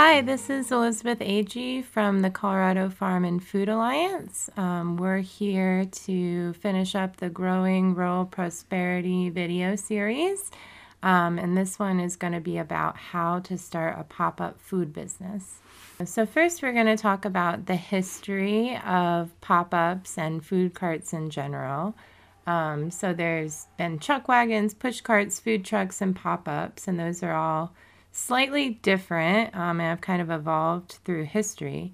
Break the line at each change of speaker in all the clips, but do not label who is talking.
Hi, this is Elizabeth Agee from the Colorado Farm and Food Alliance. We're here to finish up the Growing Rural Prosperity video series. And this one is going to be about how to start a pop-up food business. So first we're going to talk about the history of pop-ups and food carts in general. So there's been chuck wagons, push carts, food trucks, and pop-ups, and those are all slightly different and have kind of evolved through history.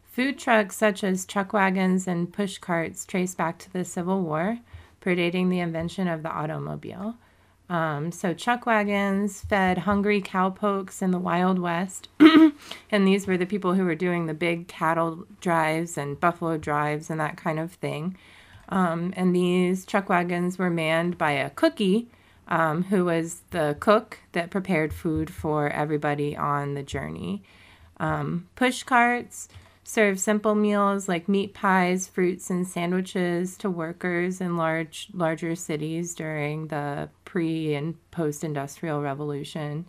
Food trucks such as chuck wagons and push carts trace back to the Civil War, predating the invention of the automobile. So chuck wagons fed hungry cowpokes in the Wild West, and these were the people who were doing the big cattle drives and buffalo drives and that kind of thing. And these chuck wagons were manned by a cookie, who was the cook that prepared food for everybody on the journey. Push carts served simple meals like meat pies, fruits, and sandwiches to workers in larger cities during the pre- and post-industrial revolution.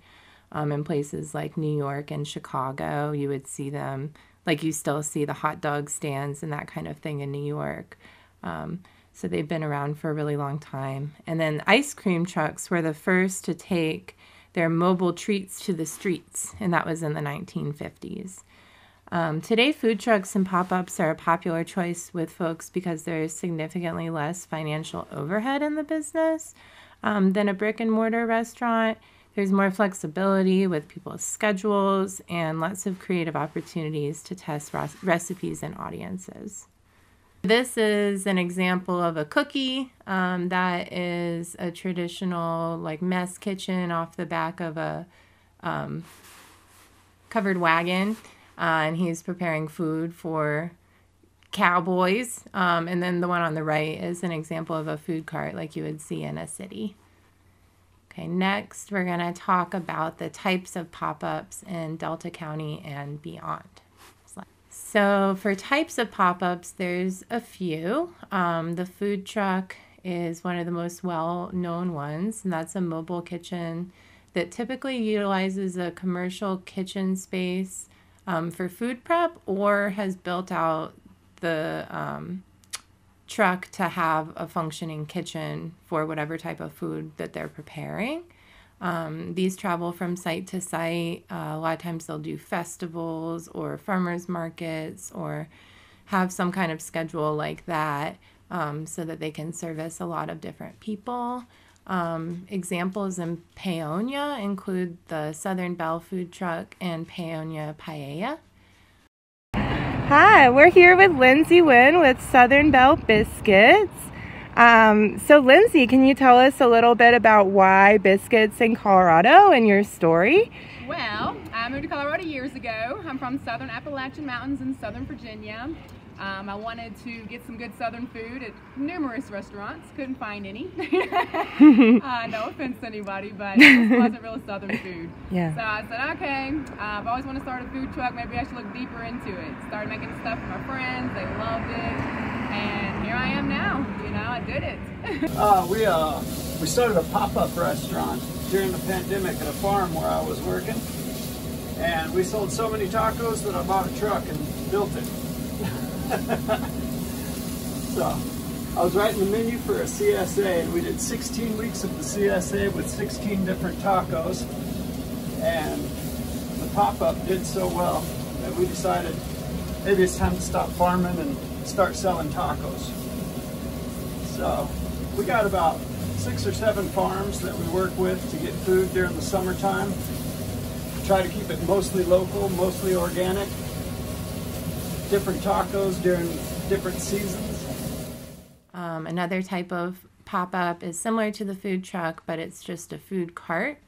In places like New York and Chicago, you would see them, like you still see the hot dog stands and that kind of thing in New York. So they've been around for a really long time. And then ice cream trucks were the first to take their mobile treats to the streets, and that was in the 1950s. Today, food trucks and pop-ups are a popular choice with folks because there is significantly less financial overhead in the business than a brick-and-mortar restaurant. There's more flexibility with people's schedules and lots of creative opportunities to test recipes and audiences. This is an example of a cookie that is a traditional like mess kitchen off the back of a covered wagon, and he's preparing food for cowboys. And then the one on the right is an example of a food cart like you would see in a city. Okay, next we're going to talk about the types of pop-ups in Delta County and beyond. So for types of pop-ups, there's a few. The food truck is one of the most well-known ones, and that's a mobile kitchen that typically utilizes a commercial kitchen space for food prep or has built out the truck to have a functioning kitchen for whatever type of food that they're preparing. These travel from site to site. A lot of times they'll do festivals or farmers markets or have some kind of schedule like that so that they can service a lot of different people. Examples in Paonia include the Southern Belle food truck and Paonia Paella. Hi, we're here with Lindsay Wynn with Southern Belle Biscuits. So Lindsay, can you tell us a little bit about why biscuits in Colorado and your story?
Well, I moved to Colorado years ago. I'm from Southern Appalachian Mountains in Southern Virginia. I wanted to get some good Southern food at numerous restaurants. Couldn't find any. No offense to anybody, but it just wasn't real Southern food.
Yeah.
So I said, okay, I've always wanted to start a food truck. Maybe I should look deeper into it. Started making stuff for my friends. They loved it. And here I am now. You know, I did it.
We started a pop-up restaurant during the pandemic at a farm where I was working. And we sold so many tacos that I bought a truck and built it. So I was writing the menu for a CSA, and we did 16 weeks of the CSA with 16 different tacos, and the pop-up did so well that we decided maybe it's time to stop farming and start selling tacos. So we got about 6 or 7 farms that we work with to get food during the summertime. Try to keep it mostly local, mostly organic. Different tacos during different seasons.
Another type of pop-up is similar to the food truck, but it's just a food cart.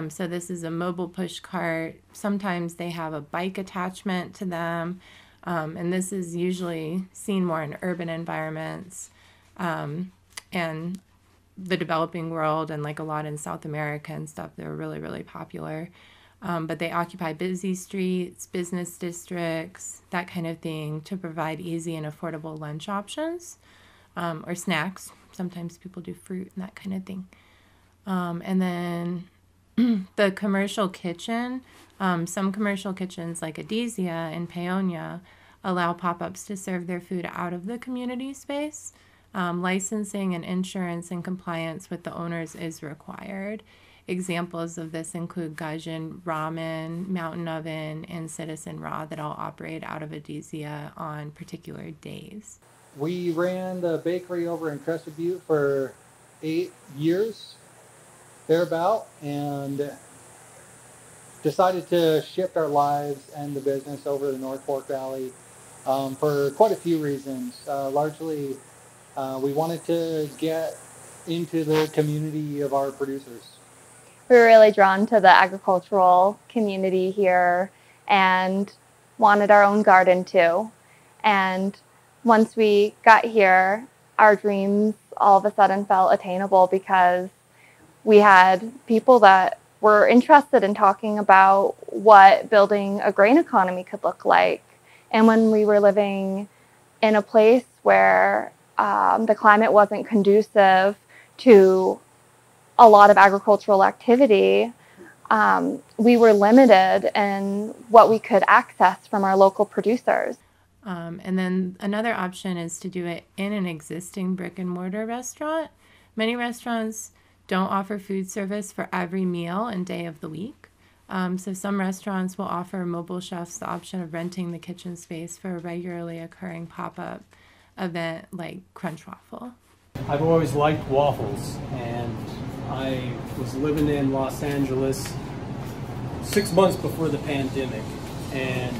So this is a mobile push cart. Sometimes they have a bike attachment to them, and this is usually seen more in urban environments and the developing world, and like a lot in South America and stuff. They're really, really popular. But they occupy busy streets, business districts, that kind of thing, to provide easy and affordable lunch options or snacks. Sometimes people do fruit and that kind of thing. And then the commercial kitchen Some commercial kitchens like Adizia in Paonia allow pop-ups to serve their food out of the community space. Licensing and insurance and compliance with the owners is required. Examples of this include Gaijin Ramen, Mountain Oven, and Citizen Raw that all operate out of Adizia on particular days.
We ran the bakery over in Crested Butte for 8 years, thereabout, and decided to shift our lives and the business over to the North Fork Valley for quite a few reasons. Largely, we wanted to get into the community of our producers.
We were really drawn to the agricultural community here and wanted our own garden too. And once we got here, our dreams all of a sudden felt attainable because we had people that were interested in talking about what building a grain economy could look like. And when we were living in a place where the climate wasn't conducive to a lot of agricultural activity, we were limited in what we could access from our local producers.
And then another option is to do it in an existing brick and mortar restaurant. Many restaurants don't offer food service for every meal and day of the week. So some restaurants will offer mobile chefs the option of renting the kitchen space for a regularly occurring pop-up event like Crunch Waffle.
I've always liked waffles, and I was living in Los Angeles 6 months before the pandemic, and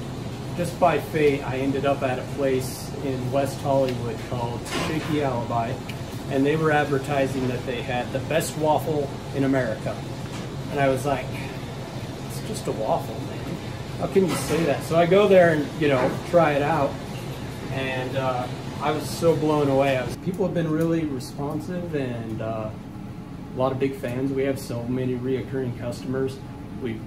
just by fate I ended up at a place in West Hollywood called Shaky Alibi, and they were advertising that they had the best waffle in America. And I was like, it's just a waffle, man. How can you say that? So I go there and, try it out, and I was so blown away. People have been really responsive and a lot of big fans. We have so many reoccurring customers. We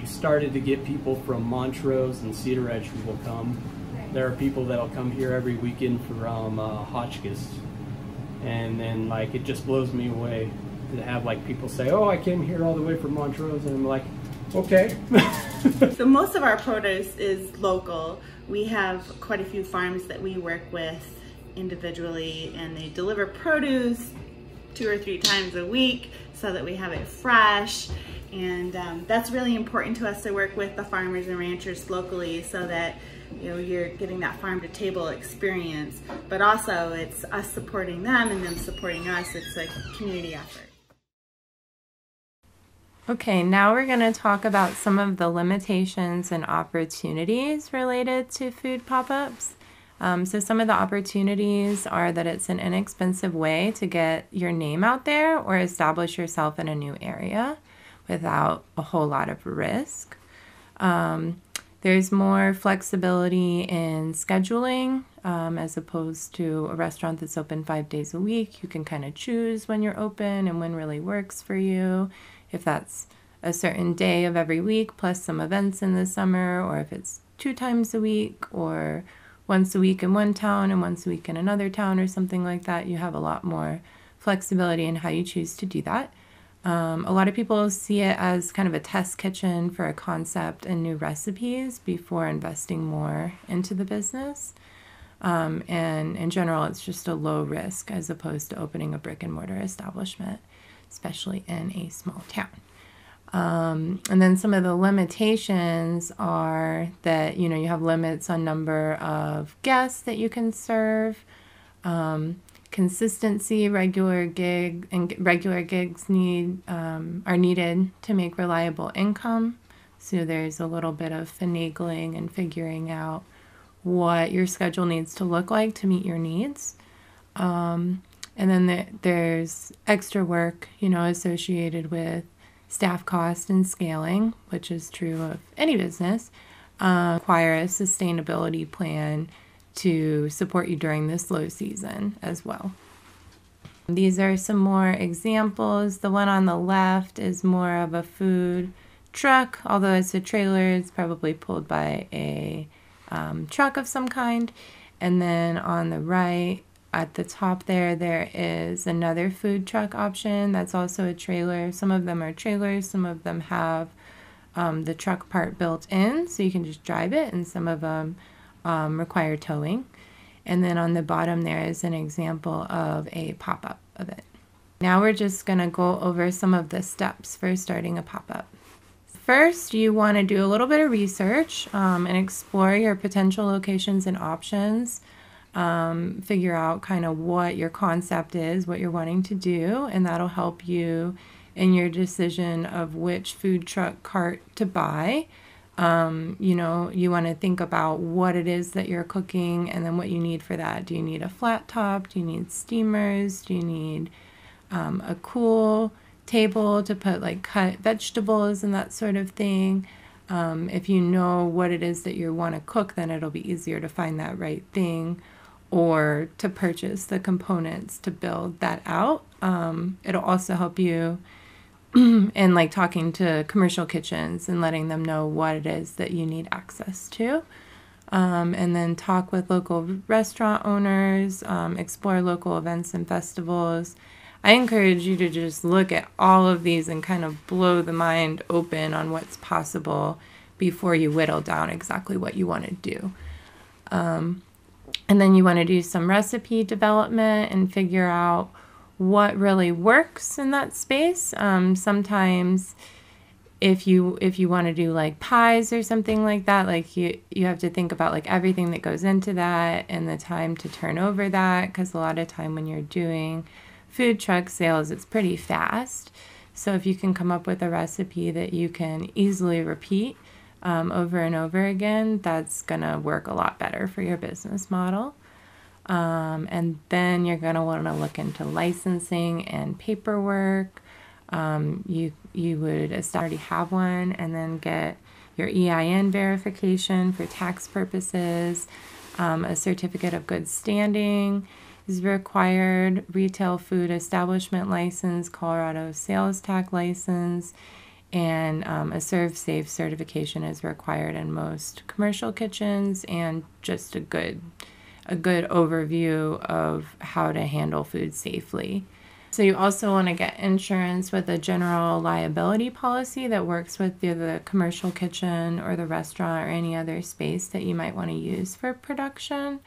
started to get people from Montrose and Cedar Edge who will come. There are people that'll come here every weekend from Hotchkiss. And then it just blows me away to have people say, oh, I came here all the way from Montrose, and I'm like, okay.
So most of our produce is local. We have quite a few farms that we work with individually, and they deliver produce 2 or 3 times a week so that we have it fresh. And that's really important to us, to work with the farmers and ranchers locally so that you're getting that farm to table experience, but also it's us supporting them and them supporting us. It's a community effort.
Okay, now we're going to talk about some of the limitations and opportunities related to food pop-ups. So some of the opportunities are that it's an inexpensive way to get your name out there or establish yourself in a new area without a whole lot of risk. There's more flexibility in scheduling as opposed to a restaurant that's open 5 days a week. You can kind of choose when you're open and when really works for you. If that's a certain day of every week plus some events in the summer, or if it's 2 times a week or once a week in one town and once a week in another town or something like that, you have a lot more flexibility in how you choose to do that. A lot of people see it as kind of a test kitchen for a concept and new recipes before investing more into the business. And in general, it's just a low risk as opposed to opening a brick and mortar establishment, especially in a small town. And then some of the limitations are that, you have limits on number of guests that you can serve. Consistency, regular gigs are needed to make reliable income. So there's a little bit of finagling and figuring out what your schedule needs to look like to meet your needs. And then there's extra work, associated with staff cost and scaling, which is true of any business. Require a sustainability plan to support you during this low season as well. These are some more examples. The one on the left is more of a food truck, although it's a trailer. It's probably pulled by a truck of some kind. And then on the right, at the top there is another food truck option that's also a trailer. Some of them are trailers, some of them have the truck part built in, so you can just drive it, and some of them require towing. And then on the bottom there is an example of a pop-up of it. Now we're just going to go over some of the steps for starting a pop-up. First, you want to do a little bit of research and explore your potential locations and options. Figure out kind of what your concept is, what you're wanting to do, and that'll help you in your decision of which food truck cart to buy. You know, you want to think about what it is that you're cooking and then what you need for that. Do you need a flat top? Do you need steamers? Do you need a cool table to put like cut vegetables and that sort of thing? If you know what it is that you want to cook, then it'll be easier to find that right thing or to purchase the components to build that out. It'll also help you in like talking to commercial kitchens and letting them know what it is that you need access to. And then talk with local restaurant owners, explore local events and festivals. I encourage you to just look at all of these and kind of blow the mind open on what's possible before you whittle down exactly what you want to do. And then you want to do some recipe development and figure out what really works in that space. Sometimes if you want to do like pies or something like that, like you have to think about like everything that goes into that and the time to turn over that, because a lot of time when you're doing food truck sales, it's pretty fast. So if you can come up with a recipe that you can easily repeat over and over again, that's gonna work a lot better for your business model. And then you're going to want to look into licensing and paperwork. You would already have one, and then get your EIN verification for tax purposes. A certificate of good standing is required. Retail food establishment license, Colorado sales tax license, and a Serve Safe certification is required in most commercial kitchens, and just a good overview of how to handle food safely. So you also want to get insurance with a general liability policy that works with the commercial kitchen or the restaurant or any other space that you might want to use for production.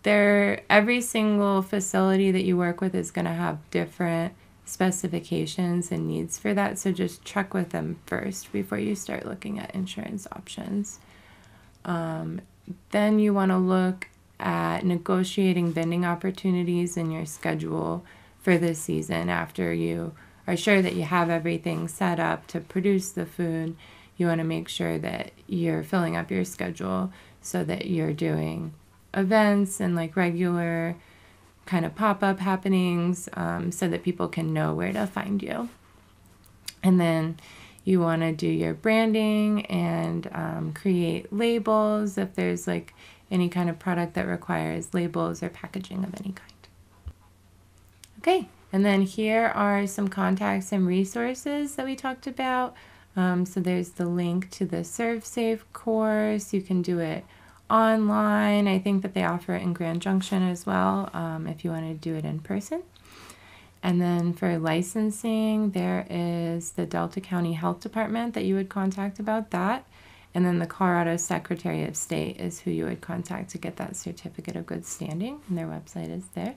Every single facility that you work with is going to have different specifications and needs for that, so just check with them first before you start looking at insurance options. Then you want to look at negotiating vending opportunities in your schedule for this season. After you are sure that you have everything set up to produce the food, you want to make sure that you're filling up your schedule so that you're doing events and like regular kind of pop-up happenings, so that people can know where to find you. And then you want to do your branding and create labels if there's like any kind of product that requires labels or packaging of any kind. Okay, and then here are some contacts and resources that we talked about. So there's the link to the Serve Safe course. You can do it online. I think that they offer it in Grand Junction as well, if you want to do it in person. And then for licensing, there is the Delta County Health Department that you would contact about that. And then the Colorado Secretary of State is who you would contact to get that certificate of good standing, and their website is there.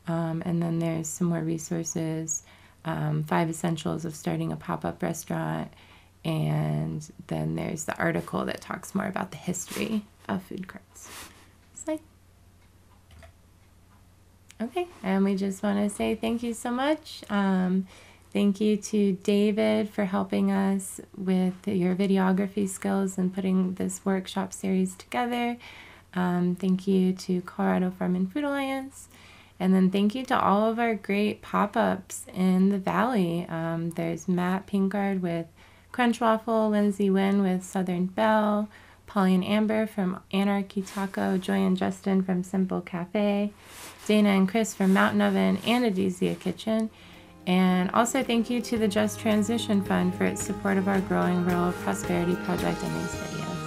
And then there's some more resources, 5 essentials of starting a pop-up restaurant. And then there's the article that talks more about the history of food carts. Slide. Okay, and we just want to say thank you so much. Thank you to David for helping us with your videography skills and putting this workshop series together. Thank you to Colorado Farm and Food Alliance. And then thank you to all of our great pop-ups in the Valley. There's Matt Pinkard with Crunch Waffle, Lindsay Wynn with Southern Belle, Polly and Amber from Anarchy Taco, Joy and Justin from Simple Cafe, Dana and Chris from Mountain Oven and Adizia Kitchen. And also thank you to the Just Transition Fund for its support of our growing rural prosperity project and these videos.